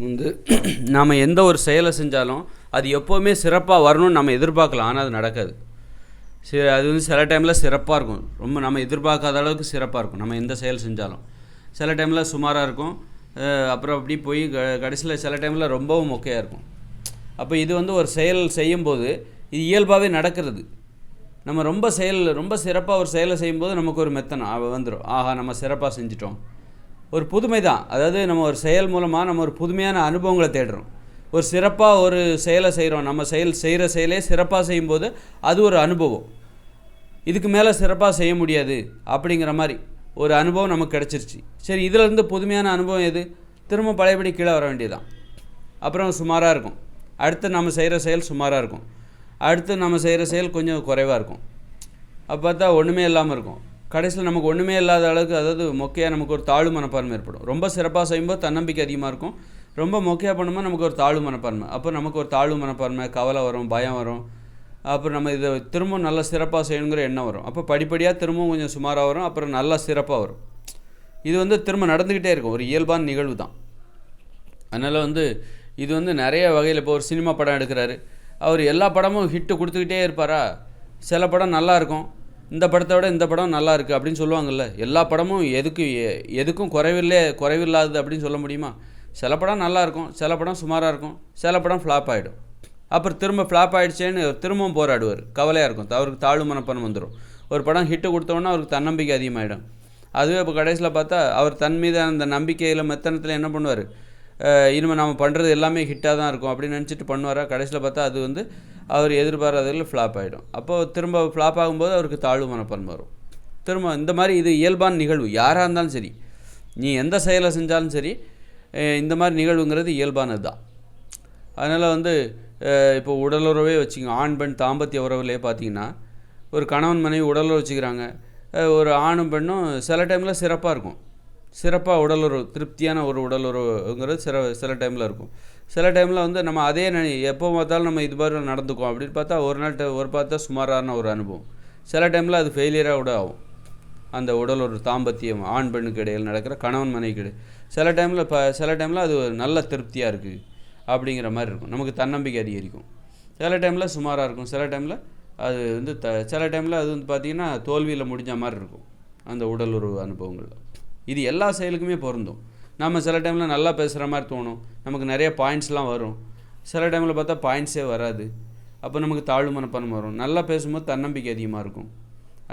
வந்து நாம் எந்த ஒரு செயலை செஞ்சாலும் அது எப்போவுமே சிறப்பாக வரணும்னு நம்ம எதிர்பார்க்கலாம், ஆனால் அது நடக்காது. அது வந்து சில டைமில் சிறப்பாக இருக்கும், ரொம்ப நம்ம எதிர்பார்க்காத அளவுக்கு சிறப்பாக இருக்கும் நம்ம எந்த செயல் செஞ்சாலும். சில டைமில் சுமாராக இருக்கும், அப்புறம் அப்படி போய் கடைசியில் சில டைமில் ரொம்பவும் மொக்கையாக இருக்கும். அப்போ இது வந்து ஒரு செயல் செய்யும்போது இது இயல்பாகவே நடக்கிறது. நம்ம ரொம்ப சிறப்பாக ஒரு செயலை செய்யும்போது நமக்கு ஒரு மெத்தனம் வந்துடும், ஆஹா நம்ம சிறப்பாக செஞ்சிட்டோம். ஒரு புதுமை தான், அதாவது நம்ம ஒரு செயல் மூலமாக நம்ம ஒரு புதுமையான அனுபவங்களை தேடுறோம். ஒரு சிறப்பாக ஒரு செயலை செய்கிறோம், நம்ம செய்கிற செயலே சிறப்பாக செய்யும்போது அது ஒரு அனுபவம். இதுக்கு மேலே சிறப்பாக செய்ய முடியாது அப்படிங்கிற மாதிரி ஒரு அனுபவம் நமக்கு கிடச்சிருச்சு. சரி, இதிலேருந்து புதுமையான அனுபவம் எது? திரும்ப பழையபடி கீழே வர வேண்டியதுதான். அப்புறம் சுமாராக இருக்கும், அடுத்து நம்ம செய்கிற செயல் சுமாராக இருக்கும், அடுத்து நம்ம செய்கிற செயல் கொஞ்சம் குறைவாக இருக்கும். அப்போ பார்த்தா ஒன்றுமே இல்லாமல் இருக்கும். கடைசியில் நமக்கு ஒன்றுமே இல்லாத அளவுக்கு, அதாவது மொக்கையாக நமக்கு ஒரு தாழ்வு மனப்பான்மை ஏற்படும். ரொம்ப சிறப்பாக செய்யும்போது தன்னம்பிக்கை அதிகமாக இருக்கும், ரொம்ப மொக்கையாக பண்ணும்போது நமக்கு ஒரு தாழ்வு மனப்பான்மை. அப்போ நமக்கு ஒரு தாழ்வு மனப்பான்மை, கவலை வரும், பயம் வரும். அப்புறம் நம்ம இதை திரும்பவும் நல்லா சிறப்பாக செய்யணுங்கிற எண்ணம் வரும். அப்போ படிப்படியாக திரும்பவும் கொஞ்சம் சுமாராக வரும், அப்புறம் நல்லா சிறப்பாக வரும். இது வந்து திரும்ப நடந்துக்கிட்டே இருக்கும், ஒரு இயல்பான நிகழ்வு தான். அதனால் வந்து இது வந்து நிறைய வகையில், இப்போ ஒரு சினிமா படம் எடுக்கிறாரு, அவர் எல்லா படமும் ஹிட்டு கொடுத்துக்கிட்டே இருப்பாரா? சில படம் நல்லாயிருக்கும், இந்த படத்தை விட இந்த படம் நல்லா இருக்குது அப்படின்னு சொல்லுவாங்கள்ல. எல்லா படமும் எதுக்கும் குறைவில்லாதது அப்படின்னு சொல்ல முடியுமா? சில படம் நல்லாயிருக்கும், சில படம் சுமாராக இருக்கும், சில படம் ஃப்ளாப் ஆகிடும். அப்புறம் திரும்ப ஃப்ளாப் ஆகிடுச்சேன்னு திரும்பவும் போராடுவார், கவலையாக இருக்கும், அவருக்கு தாழ்வு மனப்பான்மை வந்துடும். ஒரு படம் ஹிட்டு கொடுத்தோன்னா அவருக்கு தன்னம்பிக்கை அதிகமாகிடும். அதுவே இப்போ கடைசியில் பார்த்தா அவர் தன் மீது அந்த நம்பிக்கையில் மெத்தனத்தில் என்ன பண்ணுவார், இனிமேல் நம்ம பண்ணுறது எல்லாமே ஹிட்டாக தான் இருக்கும் அப்படின்னு நினச்சிட்டு பண்ணுவாரா? கடைசியில் பார்த்தா அது வந்து அவர் எதிர்பாராததில் ஃப்ளாப் ஆகிடும். அப்போது திரும்ப ஃப்ளாப் ஆகும்போது அவருக்கு தாழ்வு மனப்பான்மை வரும். திரும்ப இந்த மாதிரி இது இயல்பான நிகழ்வு, யாராக இருந்தாலும் சரி, நீ எந்த செயலை செஞ்சாலும் சரி, இந்த மாதிரி நிகழ்வுங்கிறது இயல்பானது தான். அதனால் வந்து இப்போ உடலுறவே வச்சுக்கோங்க, ஆண் பெண் தாம்பத்திய உறவுலேயே பார்த்தீங்கன்னா, ஒரு கணவன் மனைவி உடலுறவு வச்சுக்கிறாங்க. ஒரு ஆணும் பெண்ணும் சில டைமில் சிறப்பாக இருக்கும், சிறப்பாக உடலுறவு, திருப்தியான ஒரு உடலுறவுங்கிறது சில டைமில் இருக்கும். சில டைமில் வந்து நம்ம அதே எப்போ பார்த்தாலும் நம்ம இது மாதிரி நடந்துக்குவோம் அப்படின்னு பார்த்தா ஒரு பார்த்தா சுமாரான ஒரு அனுபவம். சில டைமில் அது ஃபெயிலியராக கூட ஆகும், அந்த உடலுறவு தாம்பத்தியம் ஆண் பெண்ணுக்கு இடையில் நடக்கிற கணவன் மனைவிக்கு இடையே. சில டைமில் அது ஒரு நல்ல திருப்தியாக இருக்குது அப்படிங்கிற மாதிரி இருக்கும், நமக்கு தன்னம்பிக்கை அதிகரிக்கும். சில டைமில் சுமாராக இருக்கும், சில டைமில் அது வந்து சில டைமில் அது வந்து பார்த்திங்கன்னா தோல்வியில் முடிஞ்ச மாதிரி இருக்கும் அந்த உடலுறவு அனுபவங்கள். இது எல்லா செயலுக்குமே பொருந்தும். நம்ம சில டைமில் நல்லா பேசுகிற மாதிரி தோணும், நமக்கு நிறைய பாயிண்ட்ஸ்லாம் வரும். சில டைமில் பார்த்தா பாயிண்ட்ஸே வராது, அப்போ நமக்கு தாழ்வு மனப்பான்மை வரும். நல்லா பேசும்போது தன்னம்பிக்கை அதிகமாக இருக்கும்.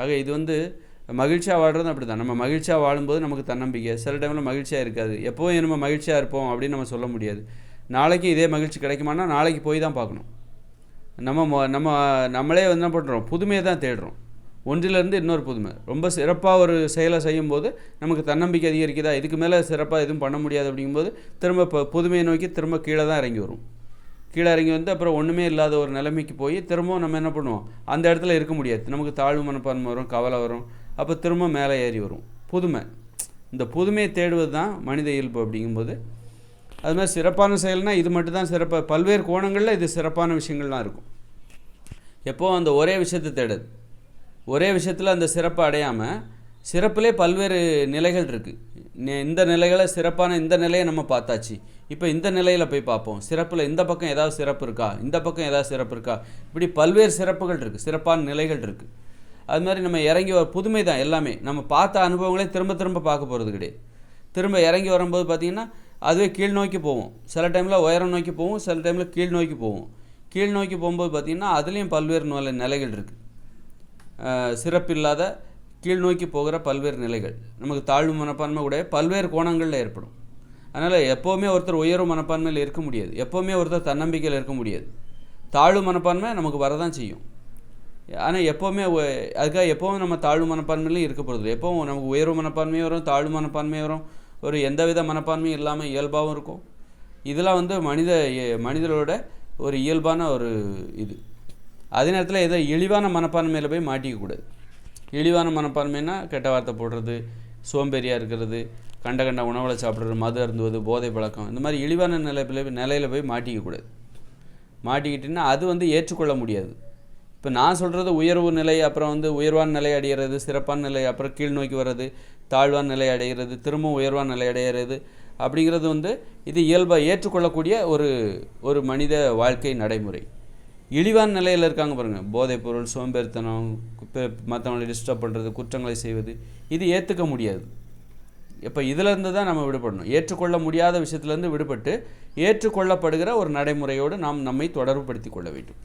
ஆக இது வந்து மகிழ்ச்சியாக வாழ்கிறது அப்படி தான். நம்ம மகிழ்ச்சியாக வாழும்போது நமக்கு தன்னம்பிக்கை, சில டைமில் மகிழ்ச்சியாக இருக்காது. எப்போவும் நம்ம மகிழ்ச்சியாக இருப்போம் அப்படின்னு நம்ம சொல்ல முடியாது. நாளைக்கு இதே மகிழ்ச்சி கிடைக்குமானா நாளைக்கு போய் தான் பார்க்கணும். நம்மளே வந்து என்ன பண்ணுறோம், புதுமையை தான் தேடுறோம், ஒன்றிலிருந்து இன்னொரு புதுமை. ரொம்ப சிறப்பாக ஒரு செயலை செய்யும்போது நமக்கு தன்னம்பிக்கை அதிகரிக்குதா, இதுக்கு மேலே சிறப்பாக எதுவும் பண்ண முடியாது அப்படிங்கும்போது திரும்ப புதுமையை நோக்கி திரும்ப கீழே தான் இறங்கி வரும். கீழே இறங்கி வந்து அப்புறம் ஒன்றுமே இல்லாத ஒரு நிலைமைக்கு போய் திரும்பவும் நம்ம என்ன பண்ணுவோம், அந்த இடத்துல இருக்க முடியாது, நமக்கு தாழ்வு மனப்பான்மை வரும், கவலை வரும். அப்போ திரும்ப மேலே ஏறி வரும் புதுமை. இந்த புதுமையை தேடுவது தான் மனித இயல்பு. அப்படிங்கும்போது அது மாதிரி சிறப்பான செயல்னால் இது மட்டும்தான் சிறப்பாக, பல்வேறு கோணங்களில் இது சிறப்பான விஷயங்கள்லாம் இருக்கும். எப்போது அந்த ஒரே விஷயத்தை தேடுது, ஒரே விஷயத்தில் அந்த சிறப்பை அடையாமல் சிறப்பிலே பல்வேறு நிலைகள் இருக்குது. இந்த நிலைகளை சிறப்பான இந்த நிலையை நம்ம பார்த்தாச்சு, இப்போ இந்த நிலையில் போய் பார்ப்போம், சிறப்பில் இந்த பக்கம் ஏதாவது சிறப்பு இருக்கா, இந்த பக்கம் ஏதாவது சிறப்பு இருக்கா, இப்படி பல்வேறு சிறப்புகள் இருக்குது, சிறப்பான நிலைகள் இருக்குது. அது மாதிரி நம்ம இறங்கி வர புதுமை தான் எல்லாமே. நம்ம பார்த்த அனுபவங்களே திரும்ப திரும்ப பார்க்க போகிறது கிடையாது. திரும்ப இறங்கி வரும்போது பார்த்திங்கன்னா அதுவே கீழ் நோக்கி போவோம், சில டைமில் உயரம் நோக்கி போவோம், சில டைமில் கீழ் நோக்கி போவோம். கீழ் நோக்கி போகும்போது பார்த்திங்கன்னா அதுலேயும் பல்வேறு நிலைகள் இருக்குது. சிறப்பில்லாத கீழ் நோக்கி போகிற பல்வேறு நிலைகள் நமக்கு தாழ்வு மனப்பான்மை கூட பல்வேறு கோணங்களில் ஏற்படும். அதனால் எப்போவுமே ஒருத்தர் உயர்வு மனப்பான்மையில் இருக்க முடியாது, எப்போவுமே ஒருத்தர் தன்னம்பிக்கையில் இருக்க முடியாது. தாழ்வு மனப்பான்மை நமக்கு வரதான் செய்யும். ஆனால் எப்போவுமே அதுக்காக எப்போவும் நம்ம தாழ்வு மனப்பான்மையிலையும் இருக்க போகிறது. எப்போவும் நமக்கு உயர்வு மனப்பான்மையும் வரும், தாழ்வு மனப்பான்மையும் வரும், ஒரு எந்தவித மனப்பான்மையும் இல்லாமல் இயல்பாகவும் இருக்கும். இதெல்லாம் வந்து மனிதரோட ஒரு இயல்பான ஒரு இது. அதே நேரத்தில் ஏதோ இழிவான மனப்பான்மையில் போய் மாட்டிக்கக்கூடாது. இழிவான மனப்பான்மைன்னா கெட்ட வார்த்தை போடுறது, சோம்பேறியாக இருக்கிறது, கண்ட உணவுகளை சாப்பிட்றது, மது அருந்துவது, போதை பழக்கம், இந்த மாதிரி இழிவான நிலையில் போய் மாட்டிக்கக்கூடாது. மாட்டிக்கிட்டிங்கன்னா அது வந்து ஏற்றுக்கொள்ள முடியாது. இப்போ நான் சொல்கிறது உயர்வு நிலை, அப்புறம் வந்து உயர்வான நிலை அடைகிறது, சிறப்பான நிலை, அப்புறம் கீழ் நோக்கி வர்றது, தாழ்வான நிலை அடைகிறது, திரும்பவும் உயர்வான நிலை அடைகிறது, அப்படிங்கிறது வந்து இது இயல்பாக ஏற்றுக்கொள்ளக்கூடிய ஒரு மனித வாழ்க்கை நடைமுறை. இழிவான நிலையில் இருக்காங்க பாருங்கள், போதைப்பொருள், சோம்பேறித்தனம், மற்றவங்களை டிஸ்டர்ப் பண்ணுறது, குற்றங்களை செய்வது, இது ஏற்றுக்க முடியாது. இப்போ இதிலேருந்து தான் நம்ம விடுபடணும். ஏற்றுக்கொள்ள முடியாத விஷயத்துலேருந்து விடுபட்டு ஏற்றுக்கொள்ளப்படுகிற ஒரு நடைமுறையோடு நாம் நம்மை தொடர்புபடுத்தி கொள்ள வேண்டும்.